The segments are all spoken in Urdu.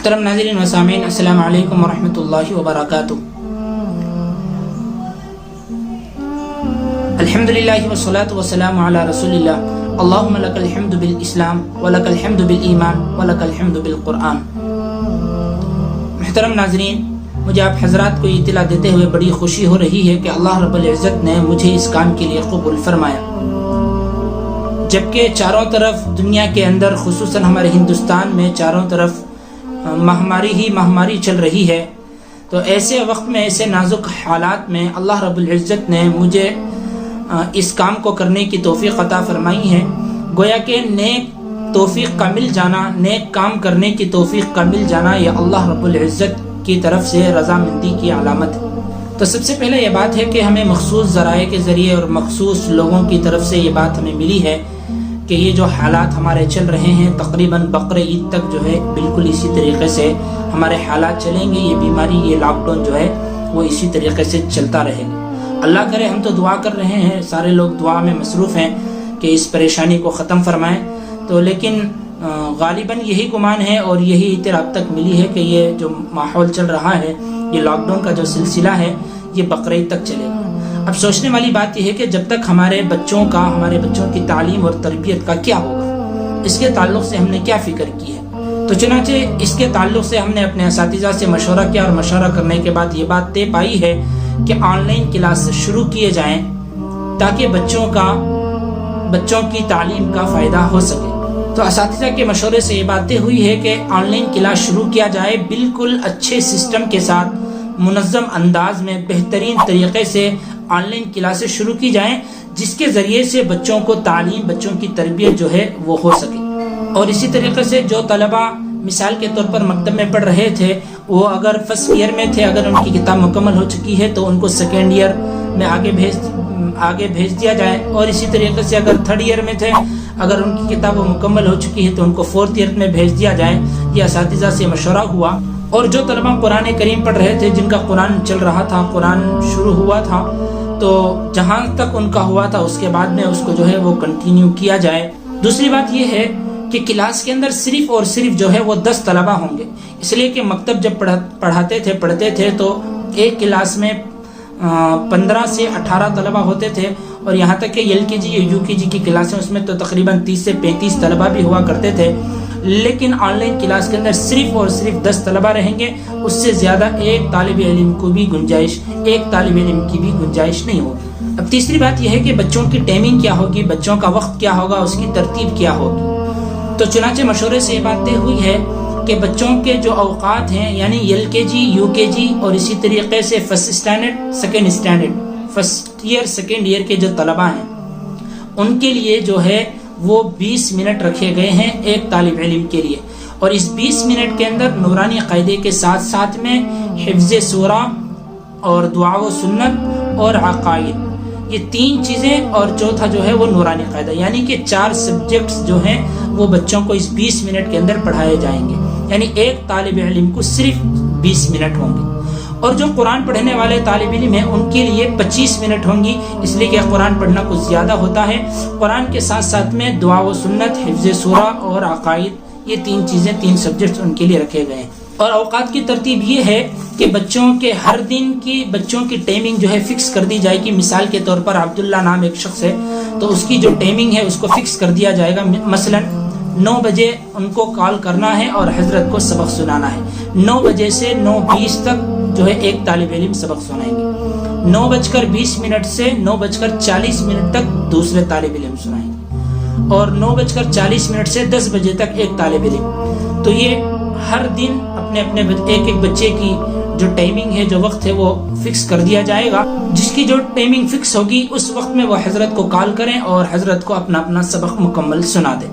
محترم ناظرین و سامعین، السلام علیکم ورحمۃ اللہ وبرکاتہ۔ الحمدللہ والصلاة والسلام علی رسول اللہ، اللہم لک الحمد بالاسلام ولک الحمد بالایمان ولک الحمد بالقرآن۔ محترم ناظرین، مجھے آپ حضرات کو یہ اطلاع دیتے ہوئے بڑی خوشی ہو رہی ہے کہ اللہ رب العزت نے مجھے اس کام کے لیے قبول فرمایا، جبکہ چاروں طرف دنیا کے اندر، خصوصاً ہمارے ہندوستان میں چاروں طرف مہاماری چل رہی ہے۔ تو ایسے وقت میں، ایسے نازک حالات میں اللہ رب العزت نے مجھے اس کام کو کرنے کی توفیق عطا فرمائی ہے۔ گویا کہ نیک توفیق کا مل جانا، نیک کام کرنے کی توفیق کا مل جانا، یہ اللہ رب العزت کی طرف سے رضامندی کی علامت ہے۔ تو سب سے پہلے یہ بات ہے کہ ہمیں مخصوص ذرائع کے ذریعے اور مخصوص لوگوں کی طرف سے یہ بات ہمیں ملی ہے کہ یہ جو حالات ہمارے چل رہے ہیں، تقریباً بقرہ عید تک جو ہے بالکل اسی طریقے سے ہمارے حالات چلیں گے۔ یہ بیماری، یہ لاک ڈاؤن جو ہے وہ اسی طریقے سے چلتا رہے گا۔ اللہ کرے، ہم تو دعا کر رہے ہیں، سارے لوگ دعا میں مصروف ہیں کہ اس پریشانی کو ختم فرمائیں۔ تو لیکن غالباً یہی گمان ہے اور یہی اطلاع اب تک ملی ہے کہ یہ جو ماحول چل رہا ہے، یہ لاک ڈاؤن کا جو سلسلہ ہے، یہ بقرہ عید تک چلے گا۔ اب سوچنے والی بات یہ ہے کہ جب تک ہمارے بچوں کی تعلیم اور تربیت کا کیا ہوگا، اس کے تعلق سے ہم نے کیا فکر کی ہے۔ تو چنانچہ اس کے تعلق سے ہم نے اپنے اساتذہ سے مشورہ کیا، اور مشورہ کرنے کے بعد یہ بات طے پائی ہے کہ آن لائن کلاس شروع کیے جائیں تاکہ بچوں کی تعلیم کا فائدہ ہو سکے۔ تو اساتذہ کے مشورے سے یہ بات طے ہوئی ہے کہ آن لائن کلاس شروع کیا جائے، بالکل اچھے سسٹم کے ساتھ، منظم انداز میں، بہترین طریقے سے آن لائن کلاسز شروع کی جائیں، جس کے ذریعے سے بچوں کو تعلیم، بچوں کی تربیت جو ہے وہ ہو سکے۔ اور اسی طریقے سے جو طلبہ مثال کے طور پر مکتب میں پڑھ رہے تھے، وہ اگر فرسٹ ایئر میں تھے، اگر ان کی کتاب مکمل ہو چکی ہے تو ان کو سیکنڈ ایئر میں آگے بھیج دیا جائے، اور اسی طریقے سے اگر تھرڈ ایئر میں تھے، اگر ان کی کتاب مکمل ہو چکی ہے تو ان کو فورتھ ایئر میں بھیج دیا جائے۔ یہ اساتذہ سے مشورہ ہوا۔ اور جو طلبہ قرآن کریم پڑھ رہے تھے، جن کا قرآن چل رہا تھا، قرآن شروع ہوا تھا، تو جہاں تک ان کا ہوا تھا اس کے بعد میں اس کو جو ہے وہ کنٹینیو کیا جائے۔ دوسری بات یہ ہے کہ کلاس کے اندر صرف اور صرف جو ہے وہ 10 طلبہ ہوں گے، اس لیے کہ مکتب جب پڑھتے تھے تو ایک کلاس میں 15 سے 18 طلبہ ہوتے تھے، اور یہاں تک کہ ایل کے جی یا یو کے جی کی کلاسیں، اس میں تو تقریباً 30 سے 35 طلبہ بھی ہوا کرتے تھے۔ لیکن آن لائن کلاس کے اندر صرف اور صرف 10 طلبہ رہیں گے، اس سے زیادہ ایک طالب علم کی بھی گنجائش نہیں ہوگی۔ اب تیسری بات یہ ہے کہ بچوں کی ٹائمنگ کیا ہوگی، بچوں کا وقت کیا ہوگا، اس کی ترتیب کیا ہوگی۔ تو چنانچہ مشورے سے یہ بات طے ہوئی ہے کہ بچوں کے جو اوقات ہیں، یعنی ایل کے جی، یو کے جی اور اسی طریقے سے فرسٹ ایئر سیکنڈ ایئر کے جو طلبہ ہیں، ان کے لیے جو ہے وہ 20 منٹ رکھے گئے ہیں ایک طالب علم کے لیے، اور اس 20 منٹ کے اندر نورانی قاعدے کے ساتھ ساتھ میں حفظ سورہ اور دعا و سنت اور عقائد، یہ 3 چیزیں، اور چوتھا جو ہے وہ نورانی قاعدہ، یعنی کہ 4 سبجیکٹس جو ہیں وہ بچوں کو اس 20 منٹ کے اندر پڑھائے جائیں گے۔ یعنی ایک طالب علم کو صرف 20 منٹ ہوں گے، اور جو قرآن پڑھنے والے طالب علم ہیں ان کے لیے 25 منٹ ہوں گی، اس لیے کہ قرآن پڑھنا کچھ زیادہ ہوتا ہے۔ قرآن کے ساتھ ساتھ میں دعا و سنت، حفظ سورہ اور عقائد، یہ 3 چیزیں، 3 سبجیکٹس ان کے لیے رکھے گئے ہیں۔ اور اوقات کی ترتیب یہ ہے کہ بچوں کے ہر دن کی بچوں کی ٹائمنگ جو ہے فکس کر دی جائے گی۔ مثال کے طور پر عبداللہ نام ایک شخص ہے، تو اس کی جو ٹائمنگ ہے اس کو فکس کر دیا جائے گا۔ مثلا 9 بجے ان کو کال کرنا ہے اور حضرت کو سبق سنانا ہے۔ 9 بجے سے 9:20 تک جو ہے ایک طالب علم سبق سنائیں گے۔ 9:20 سے 9:40 تک دوسرے طالب علم سنائیں گے، اور 9:40 سے 10 بجے تک ایک طالب علم۔ تو یہ ہر دن اپنے ایک بچے کی جو ٹائمنگ ہے، جو وقت ہے، وہ فکس کر دیا جائے گا۔ جس کی جو ٹائمنگ فکس ہوگی اس وقت میں وہ حضرت کو کال کریں اور حضرت کو اپنا سبق مکمل سنا دیں۔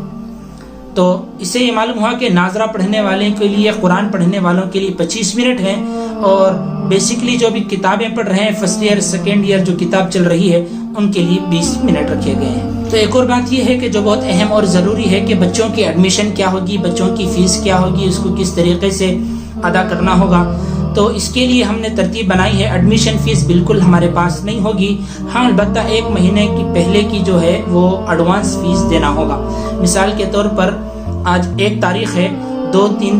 تو اس سے یہ معلوم ہوا کہ ناظرہ پڑھنے والے کے لیے، قرآن پڑھنے والوں کے لیے 25 منٹ ہیں، اور بیسیکلی جو بھی کتابیں پڑھ رہے ہیں، فرسٹ ایئر سیکنڈ ایئر جو کتاب چل رہی ہے، ان کے لیے 20 منٹ رکھے گئے ہیں۔ تو ایک اور بات یہ ہے کہ جو بہت اہم اور ضروری ہے کہ بچوں کی ایڈمیشن کیا ہوگی، بچوں کی فیس کیا ہوگی، اس کو کس طریقے سے ادا کرنا ہوگا۔ تو اس کے لیے ہم نے ترتیب بنائی ہے۔ ایڈمیشن فیس بالکل ہمارے پاس نہیں ہوگی، ہاں البتہ 1 مہینے کی پہلے کی جو ہے وہ ایڈوانس فیس دینا ہوگا۔ مثال کے طور پر آج 1 تاریخ ہے، 2-3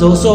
200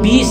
20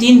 3